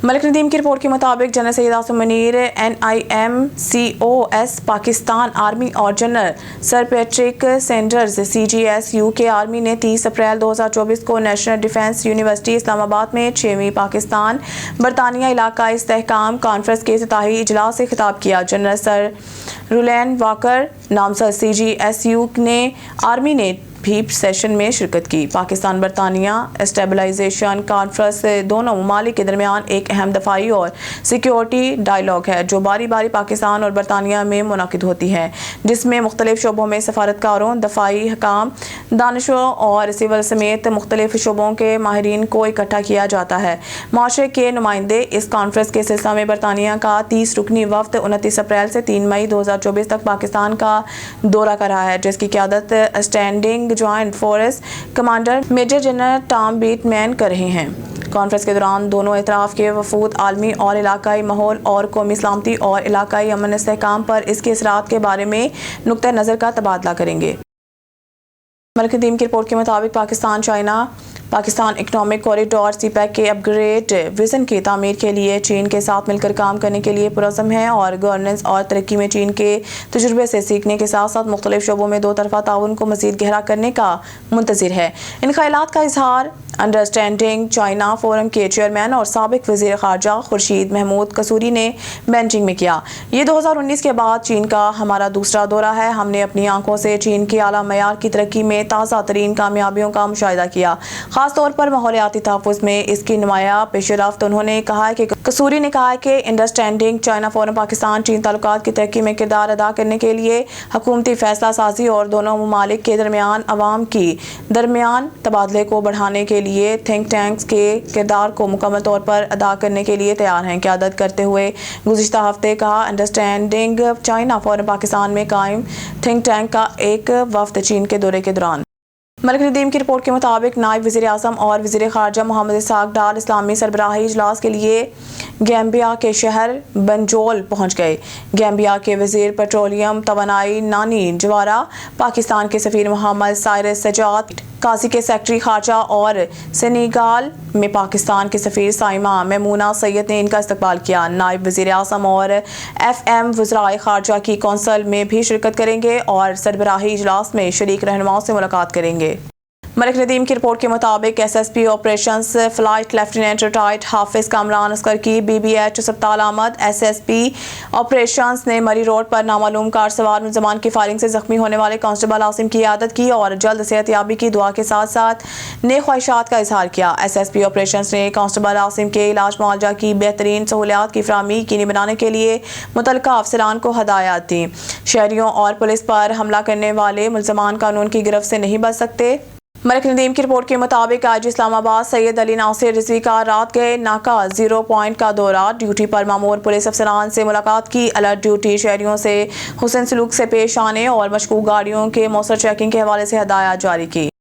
मलिक नदीम की रिपोर्ट के मुताबिक general Syed Asim Munir NIMCOS Pakistan army और general sir Patrick Sanders CGS UK army ने 30 अप्रैल 2024 को नेशनल डिफेंस यूनिवर्सिटी इस्लामाबाद में 6वीं पाकिस्तान बरतानिया इलाकाई इस्तेहकाम कॉन्फ्रेंस के इफ्तिताही इजलास से खिताब किया। जनरल सर रुलैन वाकर नामजद CGSU ने आर्मी ने भी सेशन में शिरकत की। पाकिस्तान बरतानिया स्टेबलाइजेशन कॉन्फ्रेंस दोनों ममालिक के दरमियान एक अहम दफाई और सिक्योरिटी डायलॉग है जो बारी बारी पाकिस्तान और बरतानिया में मुनाकिद होती है, जिसमें मुख्तलिफ शोबों में सफारतकारों, दफाई हकाम, दानिशों और सिविल समेत मुख्तलिफ शोबों के माहिरीन को इकट्ठा किया जाता है। माशरे के नुमाइंदे इस कॉन्फ्रेंस के सिलसिले में बरतानिया का 30 रुकनी वफ्द 29 अप्रैल से 3 मई 2024 तक पाकिस्तान का दौरा कर रहा है, जिसकी क़यादत standing joint force commander major general Tom Beetman कर रहे हैं। कॉन्फ्रेंस के दौरान दोनों इतराफ़ के वफूद आलमी और इलाकाई माहौल और कौमी सलामती और इलाकाई अमन इस्तेहकाम पर इसके असरात के बारे में नुक्ता नज़र का तबादला करेंगे। मलिक नदीम की रिपोर्ट के मुताबिक पाकिस्तान इकनॉमिक कॉरिडोर CPEC के अपग्रेड विजन की तामीर के लिए चीन के साथ मिलकर काम करने के लिए पुरज़म है और गवर्नेंस और तरक्की में चीन के तजुर्बे से सीखने के साथ साथ मुख्तलिफ शोबों में दो तरफा ताउन को मज़ीद गहरा करने का मुंतज़िर है। इन ख्यालात का इजहार अंडरस्टैंडिंग चाइना फोरम के चेयरमैन और साबिक वज़ीर ख़ारजा खुर्शीद महमूद कसूरी ने बेंजिंग में किया। ये 2019 के बाद चीन का हमारा दूसरा दौरा है। हमने अपनी आंखों से चीन की आला मयार की तरक्की में ताज़ा तरीन कामयाबियों का मुशाहिदा किया, खास तौर पर माहौलियाती तहफ़्फ़ुज़ में इसकी नुमाया पेशरफ्त। उन्होंने कहा है कि कसूरी ने कहा है कि अंडरस्टैंडिंग चाइना फोरम पाकिस्तान चीन ताल्लुकात की तरक्की में किरदार अदा करने के लिए हुकूमती फैसला साजी और दोनों ममालिक के दरमियान अवाम की दरमियान तबादले को बढ़ाने के लिए थिंक टैंक्स के किरदार को मुकम्मल तौर पर अदा करने के लिए तैयार हैं। क़यादत करते हुए गुज़िश्ता हफ्ते कहा अंडरस्टैंडिंग चाइना फोरम पाकिस्तान में कायम थिंक टैंक का एक वफ्द चीन के दौरे के दौरान मलिक नदीम की रिपोर्ट के मुताबिक नायब वज़ीर आज़म और वज़ीर ख़ारजा मोहम्मद इसहाक डार इस्लामी सरबराही इजलास के लिए गैम्बिया के शहर बंजोल पहुँच गए। गैम्बिया के वज़ीर पेट्रोलियम तवानाई नानी जवारा, पाकिस्तान के सफ़ीर मोहम्मद साइरस सजाद, काजी के सेक्रेटरी ख़ारजा और सेनेगाल में पाकिस्तान के सफ़ीर साइमा मैमूना सैयद ने इनका इस्तकबाल किया। नायब वज़ीर आज़म और FM वज़राए ख़ारजा की कौंसल में भी शिरकत करेंगे और सरबराही इजलास में शरीक रहनुमाओं से मुलाकात करेंगे। मलिक नदीम की रिपोर्ट के मुताबिक SSP operations flight lieutenant retired Hafiz Kamran Askar की BBH अस्पताल आमद। SSP ऑपरेशंस ने मरी रोड पर नामालूम कार सवार मुलजमान की फायरिंग से जख्मी होने वाले कांस्टेबल आसिम की इयादत की और जल्द सेहतयाबी की दुआ के साथ साथ नेक ख्वाहिशात का इजहार किया। SSP ऑपरेशंस ने कांस्टेबल आसिम के इलाज मुआवजा की बेहतरीन सहूलियात की फराहमी यकीनी बनाने के लिए मुतल्लिका अफसरान को हदायत दी। शहरियों और पुलिस पर हमला करने वाले मुलजमान कानून की गिरफ्त से नहीं बच सकते। मलिक नदीम की रिपोर्ट के मुताबिक आज इस्लामाबाद सैयद अली नासिर रिजवी का रात गए नाका 0 पॉइंट का दौरा, ड्यूटी पर मामूर पुलिस अफसरान से मुलाकात की। अलर्ट ड्यूटी शहरियों से हुस्न सलूक से पेश आने और मशकूक गाड़ियों के मौसर चेकिंग के हवाले से हदायत जारी की।